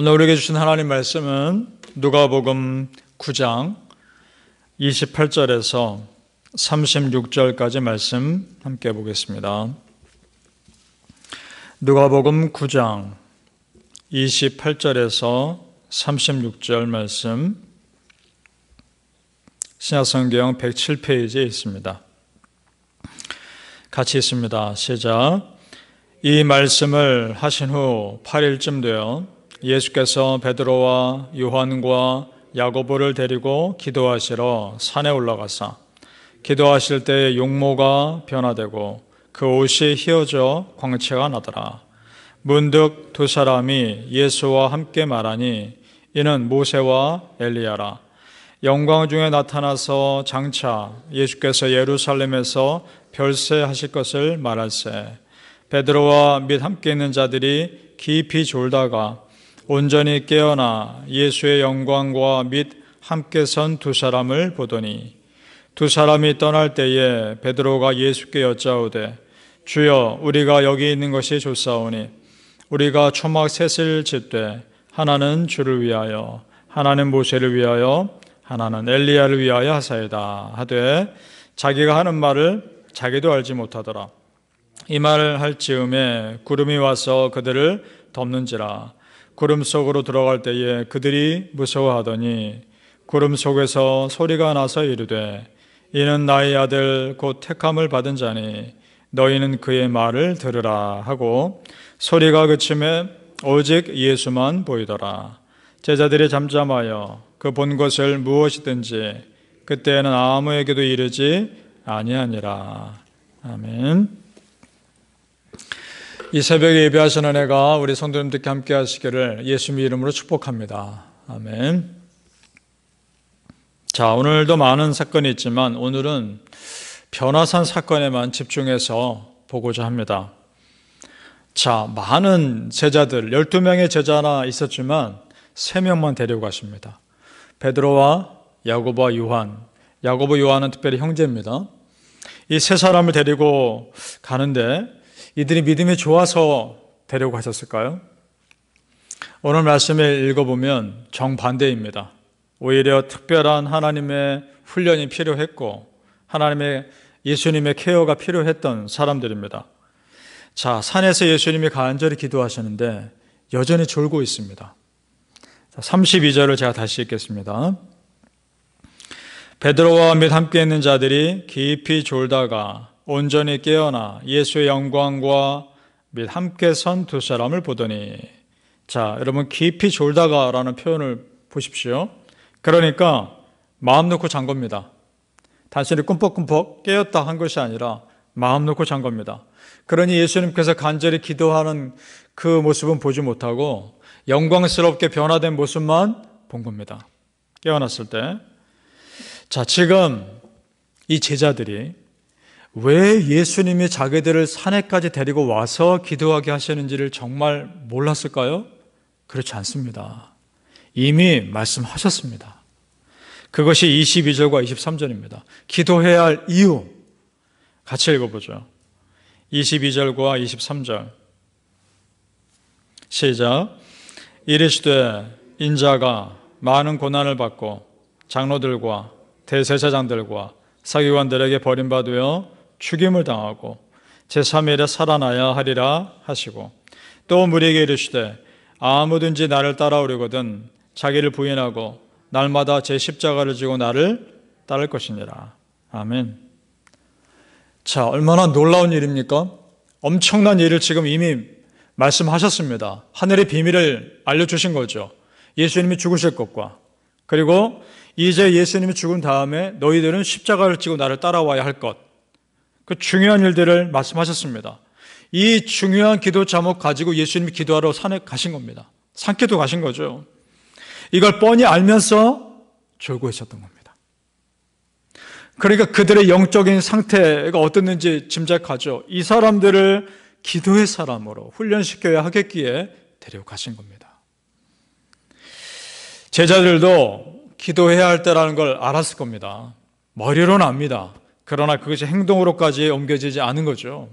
오늘 우리에게 주신 하나님 말씀은 누가복음 9장 28절에서 36절까지 말씀 함께 보겠습니다. 누가복음 9장 28절에서 36절 말씀, 신약성경 107페이지에 있습니다. 같이 있습니다. 시작. 이 말씀을 하신 후 8일쯤 되어 예수께서 베드로와 요한과 야고보를 데리고 기도하시러 산에 올라가사 기도하실 때 용모가 변화되고 그 옷이 휘어져 광채가 나더라. 문득 두 사람이 예수와 함께 말하니 이는 모세와 엘리야라. 영광 중에 나타나서 장차 예수께서 예루살렘에서 별세하실 것을 말할세. 베드로와 및 함께 있는 자들이 깊이 졸다가 온전히 깨어나 예수의 영광과 및 함께 선 두 사람을 보더니 두 사람이 떠날 때에 베드로가 예수께 여짜오되 주여 우리가 여기 있는 것이 좋사오니 우리가 초막 셋을 짓되 하나는 주를 위하여 하나는 모세를 위하여 하나는 엘리야를 위하여 하사이다 하되 자기가 하는 말을 자기도 알지 못하더라. 이 말을 할 즈음에 구름이 와서 그들을 덮는지라. 구름 속으로 들어갈 때에 그들이 무서워하더니 구름 속에서 소리가 나서 이르되 이는 나의 아들 곧 택함을 받은 자니 너희는 그의 말을 들으라 하고 소리가 그침에 오직 예수만 보이더라. 제자들이 잠잠하여 그 본 것을 무엇이든지 그때에는 아무에게도 이르지 아니하니라. 아멘. 이 새벽에 예배하신 은혜가 우리 성도님들께 함께 하시기를 예수님의 이름으로 축복합니다. 아멘. 자, 오늘도 많은 사건이 있지만 오늘은 변화산 사건에만 집중해서 보고자 합니다. 자, 많은 제자들, 12명의 제자나 있었지만 3명만 데려가십니다. 베드로와 야고보와 요한. 야고보, 요한은 특별히 형제입니다. 이 세 사람을 데리고 가는데 이들이 믿음이 좋아서 데려가셨을까요? 오늘 말씀을 읽어보면 정반대입니다. 오히려 특별한 하나님의 훈련이 필요했고 하나님의 예수님의 케어가 필요했던 사람들입니다. 자, 산에서 예수님이 간절히 기도하시는데 여전히 졸고 있습니다. 32절을 제가 다시 읽겠습니다. 베드로와 및 함께 있는 자들이 깊이 졸다가 온전히 깨어나 예수의 영광과 및 함께 선 두 사람을 보더니, 자, 여러분 깊이 졸다가 라는 표현을 보십시오. 그러니까 마음 놓고 잔 겁니다. 단순히 꿈뻑꿈뻑 깨었다 한 것이 아니라 마음 놓고 잔 겁니다. 그러니 예수님께서 간절히 기도하는 그 모습은 보지 못하고 영광스럽게 변화된 모습만 본 겁니다. 깨어났을 때. 자, 지금 이 제자들이 왜 예수님이 자기들을 산에까지 데리고 와서 기도하게 하시는지를 정말 몰랐을까요? 그렇지 않습니다. 이미 말씀하셨습니다. 그것이 22절과 23절입니다. 기도해야 할 이유 같이 읽어보죠. 22절과 23절 시작. 이르시되 인자가 많은 고난을 받고 장로들과 대제사장들과 서기관들에게 버림받으며 죽임을 당하고 제3일에 살아나야 하리라 하시고 또 무리에게 이르시되 아무든지 나를 따라오려거든 자기를 부인하고 날마다 제 십자가를 지고 나를 따를 것이니라. 아멘. 자, 얼마나 놀라운 일입니까? 엄청난 일을 지금 이미 말씀하셨습니다. 하늘의 비밀을 알려주신 거죠. 예수님이 죽으실 것과 그리고 이제 예수님이 죽은 다음에 너희들은 십자가를 지고 나를 따라와야 할 것, 그 중요한 일들을 말씀하셨습니다. 이 중요한 기도 제목 가지고 예수님이 기도하러 산에 가신 겁니다. 산기도 가신 거죠. 이걸 뻔히 알면서 졸고 있었던 겁니다. 그러니까 그들의 영적인 상태가 어땠는지 짐작하죠. 이 사람들을 기도의 사람으로 훈련시켜야 하겠기에 데려가신 겁니다. 제자들도 기도해야 할 때라는 걸 알았을 겁니다. 머리로는 압니다. 그러나 그것이 행동으로까지 옮겨지지 않은 거죠.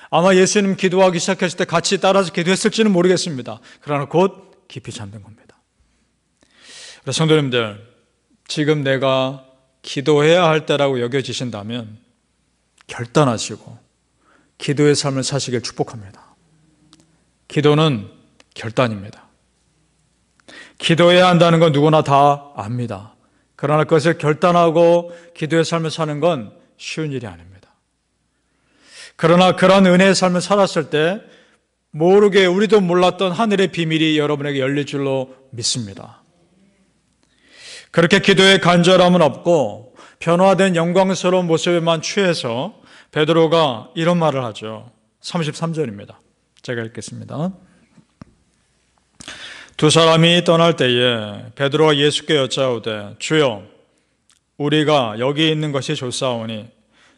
아마 예수님 기도하기 시작했을 때 같이 따라서 기도했을지는 모르겠습니다. 그러나 곧 깊이 잠든 겁니다. 그래서 성도님들, 지금 내가 기도해야 할 때라고 여겨지신다면 결단하시고 기도의 삶을 사시길 축복합니다. 기도는 결단입니다. 기도해야 한다는 건 누구나 다 압니다. 그러나 그것을 결단하고 기도의 삶을 사는 건 쉬운 일이 아닙니다. 그러나 그런 은혜의 삶을 살았을 때 모르게 우리도 몰랐던 하늘의 비밀이 여러분에게 열릴 줄로 믿습니다. 그렇게 기도의 간절함은 없고 변화된 영광스러운 모습에만 취해서 베드로가 이런 말을 하죠. 33절입니다. 제가 읽겠습니다. 두 사람이 떠날 때에 베드로가 예수께 여짜오되 주여 우리가 여기 있는 것이 좋사오니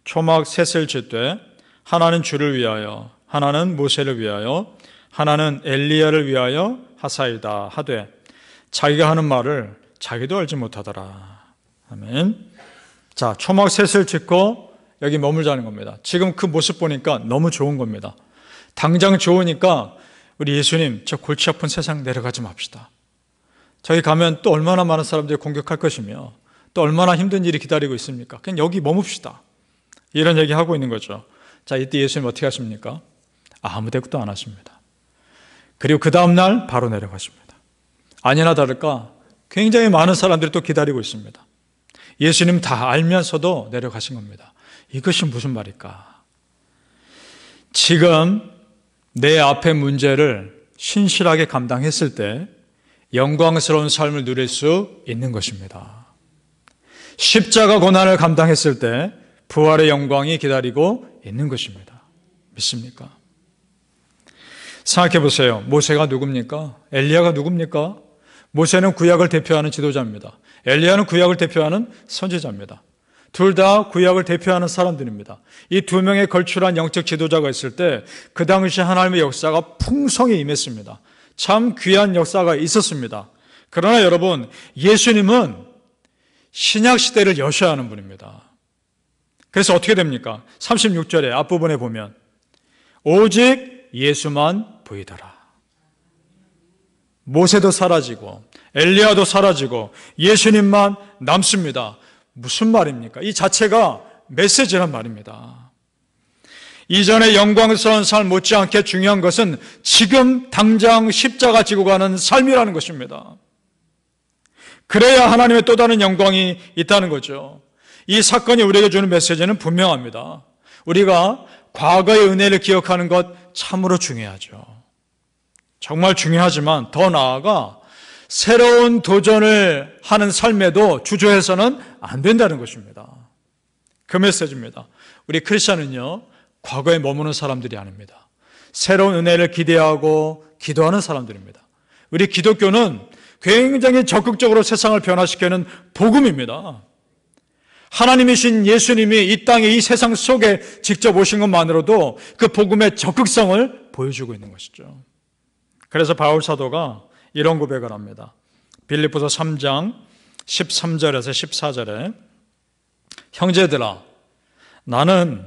초막 셋을 짓되 하나는 주를 위하여 하나는 모세를 위하여 하나는 엘리야를 위하여 하사이다 하되 자기가 하는 말을 자기도 알지 못하더라. 아멘. 자, 초막 셋을 짓고 여기 머물자는 겁니다. 지금 그 모습 보니까 너무 좋은 겁니다. 당장 좋으니까 우리 예수님 저 골치 아픈 세상 내려가지 맙시다. 저기 가면 또 얼마나 많은 사람들이 공격할 것이며 또 얼마나 힘든 일이 기다리고 있습니까? 그냥 여기 머뭅시다. 이런 얘기하고 있는 거죠. 자, 이때 예수님 어떻게 하십니까? 아무 대꾸도 안 하십니다. 그리고 그 다음날 바로 내려가십니다. 아니나 다를까 굉장히 많은 사람들이 또 기다리고 있습니다. 예수님 다 알면서도 내려가신 겁니다. 이것이 무슨 말일까? 지금 내 앞의 문제를 신실하게 감당했을 때 영광스러운 삶을 누릴 수 있는 것입니다. 십자가 고난을 감당했을 때 부활의 영광이 기다리고 있는 것입니다. 믿습니까? 생각해 보세요. 모세가 누굽니까? 엘리야가 누굽니까? 모세는 구약을 대표하는 지도자입니다. 엘리야는 구약을 대표하는 선지자입니다. 둘 다 구약을 대표하는 사람들입니다. 이 두 명의 걸출한 영적 지도자가 있을 때 그 당시 하나님의 역사가 풍성히 임했습니다. 참 귀한 역사가 있었습니다. 그러나 여러분, 예수님은 신약 시대를 여셔야 하는 분입니다. 그래서 어떻게 됩니까? 36절의 앞부분에 보면 오직 예수만 보이더라. 모세도 사라지고 엘리야도 사라지고 예수님만 남습니다. 무슨 말입니까? 이 자체가 메시지란 말입니다. 이전의 영광스러운 삶 못지않게 중요한 것은 지금 당장 십자가 지고 가는 삶이라는 것입니다. 그래야 하나님의 또 다른 영광이 있다는 거죠. 이 사건이 우리에게 주는 메시지는 분명합니다. 우리가 과거의 은혜를 기억하는 것 참으로 중요하죠. 정말 중요하지만 더 나아가 새로운 도전을 하는 삶에도 주저해서는 안 된다는 것입니다. 그 메시지입니다. 우리 크리스천은요, 과거에 머무는 사람들이 아닙니다. 새로운 은혜를 기대하고 기도하는 사람들입니다. 우리 기독교는 굉장히 적극적으로 세상을 변화시키는 복음입니다. 하나님이신 예수님이 이 땅에 이 세상 속에 직접 오신 것만으로도 그 복음의 적극성을 보여주고 있는 것이죠. 그래서 바울 사도가 이런 고백을 합니다. 빌립보서 3장 13절에서 14절에 형제들아 나는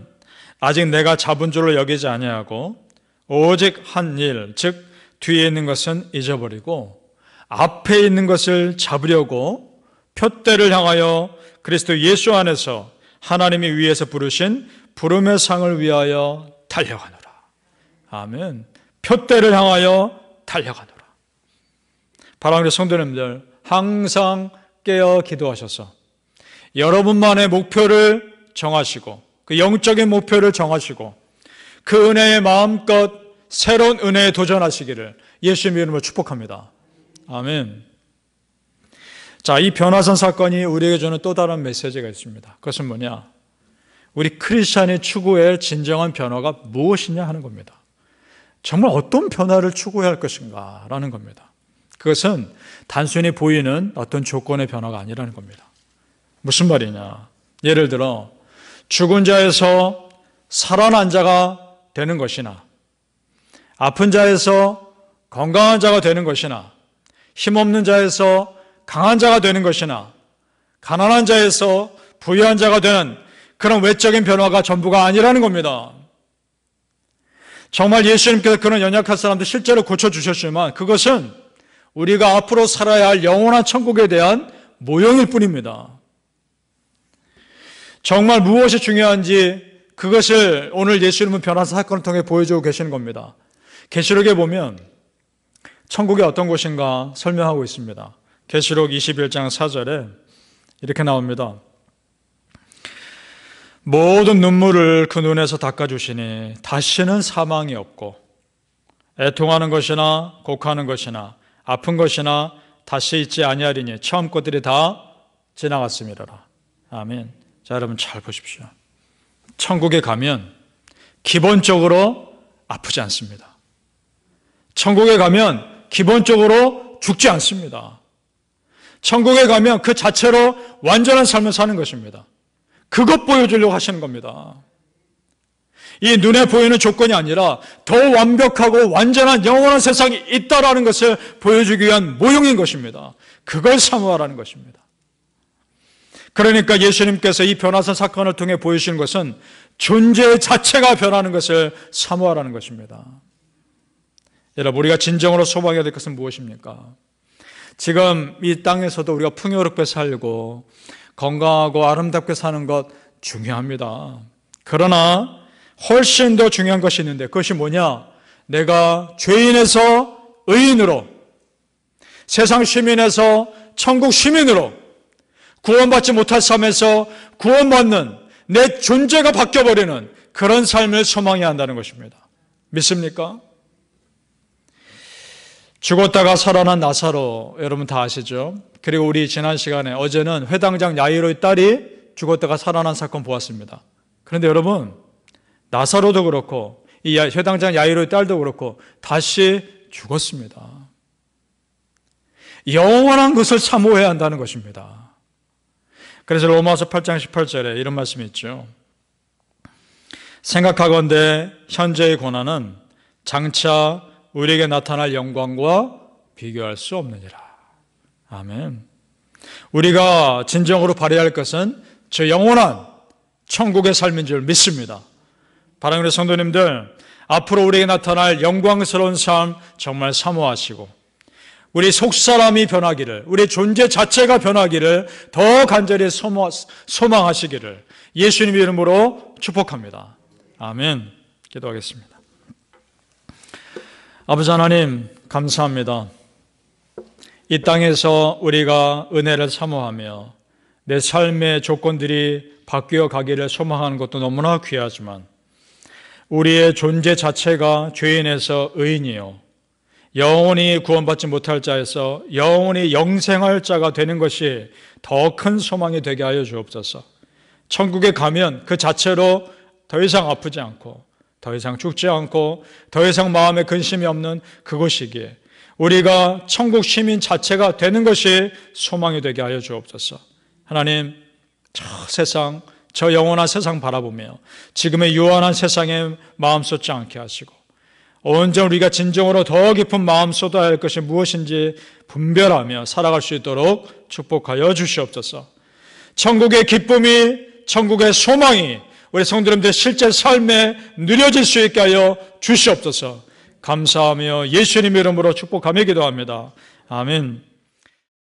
아직 내가 잡은 줄로 여기지 아니하고 오직 한 일, 즉 뒤에 있는 것은 잊어버리고 앞에 있는 것을 잡으려고 표대를 향하여 그리스도 예수 안에서 하나님이 위에서 부르신 부름의 상을 위하여 달려가노라. 아멘. 표대를 향하여 달려가노라. 사랑하는 성도님들, 항상 깨어 기도하셔서 여러분만의 목표를 정하시고 그 영적인 목표를 정하시고 그 은혜에 마음껏 새로운 은혜에 도전하시기를 예수님의 이름으로 축복합니다. 아멘. 자, 이 변화선 사건이 우리에게 주는 또 다른 메시지가 있습니다. 그것은 뭐냐? 우리 크리스찬이 추구해야 할 진정한 변화가 무엇이냐 하는 겁니다. 정말 어떤 변화를 추구해야 할 것인가 라는 겁니다. 그것은 단순히 보이는 어떤 조건의 변화가 아니라는 겁니다. 무슨 말이냐? 예를 들어 죽은 자에서 살아난 자가 되는 것이나 아픈 자에서 건강한 자가 되는 것이나 힘없는 자에서 강한 자가 되는 것이나 가난한 자에서 부유한 자가 되는 그런 외적인 변화가 전부가 아니라는 겁니다. 정말 예수님께서 그런 연약한 사람들 실제로 고쳐주셨지만 그것은 우리가 앞으로 살아야 할 영원한 천국에 대한 모형일 뿐입니다. 정말 무엇이 중요한지 그것을 오늘 예수님은 변화사 사건을 통해 보여주고 계시는 겁니다. 계시록에 보면 천국이 어떤 곳인가 설명하고 있습니다. 계시록 21장 4절에 이렇게 나옵니다. 모든 눈물을 그 눈에서 닦아주시니 다시는 사망이 없고 애통하는 것이나 곡하는 것이나 아픈 것이나 다시 있지 아니하리니 처음 것들이 다 지나갔음이라. 아멘. 자, 여러분 잘 보십시오. 천국에 가면 기본적으로 아프지 않습니다. 천국에 가면 기본적으로 죽지 않습니다. 천국에 가면 그 자체로 완전한 삶을 사는 것입니다. 그것 보여주려고 하시는 겁니다. 이 눈에 보이는 조건이 아니라 더 완벽하고 완전한 영원한 세상이 있다라는 것을 보여주기 위한 모형인 것입니다. 그걸 사모하라는 것입니다. 그러니까 예수님께서 이 변화산 사건을 통해 보여주시는 것은 존재 자체가 변하는 것을 사모하라는 것입니다. 여러분, 우리가 진정으로 소망해야 될 것은 무엇입니까? 지금 이 땅에서도 우리가 풍요롭게 살고 건강하고 아름답게 사는 것 중요합니다. 그러나 훨씬 더 중요한 것이 있는데 그것이 뭐냐? 내가 죄인에서 의인으로, 세상 시민에서 천국 시민으로 구원받지 못할 삶에서 구원받는 내 존재가 바뀌어버리는 그런 삶을 소망해야 한다는 것입니다. 믿습니까? 죽었다가 살아난 나사로 여러분 다 아시죠? 그리고 우리 지난 시간에 어제는 회당장 야이로의 딸이 죽었다가 살아난 사건 보았습니다. 그런데 여러분, 나사로도 그렇고 이 회당장 야이로의 딸도 그렇고 다시 죽었습니다. 영원한 것을 사모해야 한다는 것입니다. 그래서 로마서 8장 18절에 이런 말씀이 있죠. 생각하건대 현재의 고난은 장차 우리에게 나타날 영광과 비교할 수 없느니라. 아멘. 우리가 진정으로 발휘할 것은 저 영원한 천국의 삶인 줄 믿습니다. 사랑하는 성도님들, 앞으로 우리에게 나타날 영광스러운 삶 정말 사모하시고 우리 속사람이 변하기를, 우리 존재 자체가 변하기를 더 간절히 소망하시기를 예수님 이름으로 축복합니다. 아멘. 기도하겠습니다. 아버지 하나님, 감사합니다. 이 땅에서 우리가 은혜를 사모하며 내 삶의 조건들이 바뀌어 가기를 소망하는 것도 너무나 귀하지만 우리의 존재 자체가 죄인에서 의인이요 영원히 구원받지 못할 자에서 영원히 영생할 자가 되는 것이 더 큰 소망이 되게 하여 주옵소서. 천국에 가면 그 자체로 더 이상 아프지 않고 더 이상 죽지 않고 더 이상 마음에 근심이 없는 그곳이기에 우리가 천국 시민 자체가 되는 것이 소망이 되게 하여 주옵소서. 하나님, 저 세상, 저 영원한 세상 바라보며 지금의 유한한 세상에 마음 쏟지 않게 하시고 언제 우리가 진정으로 더 깊은 마음 쏟아야 할 것이 무엇인지 분별하며 살아갈 수 있도록 축복하여 주시옵소서. 천국의 기쁨이, 천국의 소망이 우리 성도님들의 실제 삶에 누려질 수 있게 하여 주시옵소서. 감사하며 예수님 이름으로 축복하며 기도합니다. 아멘.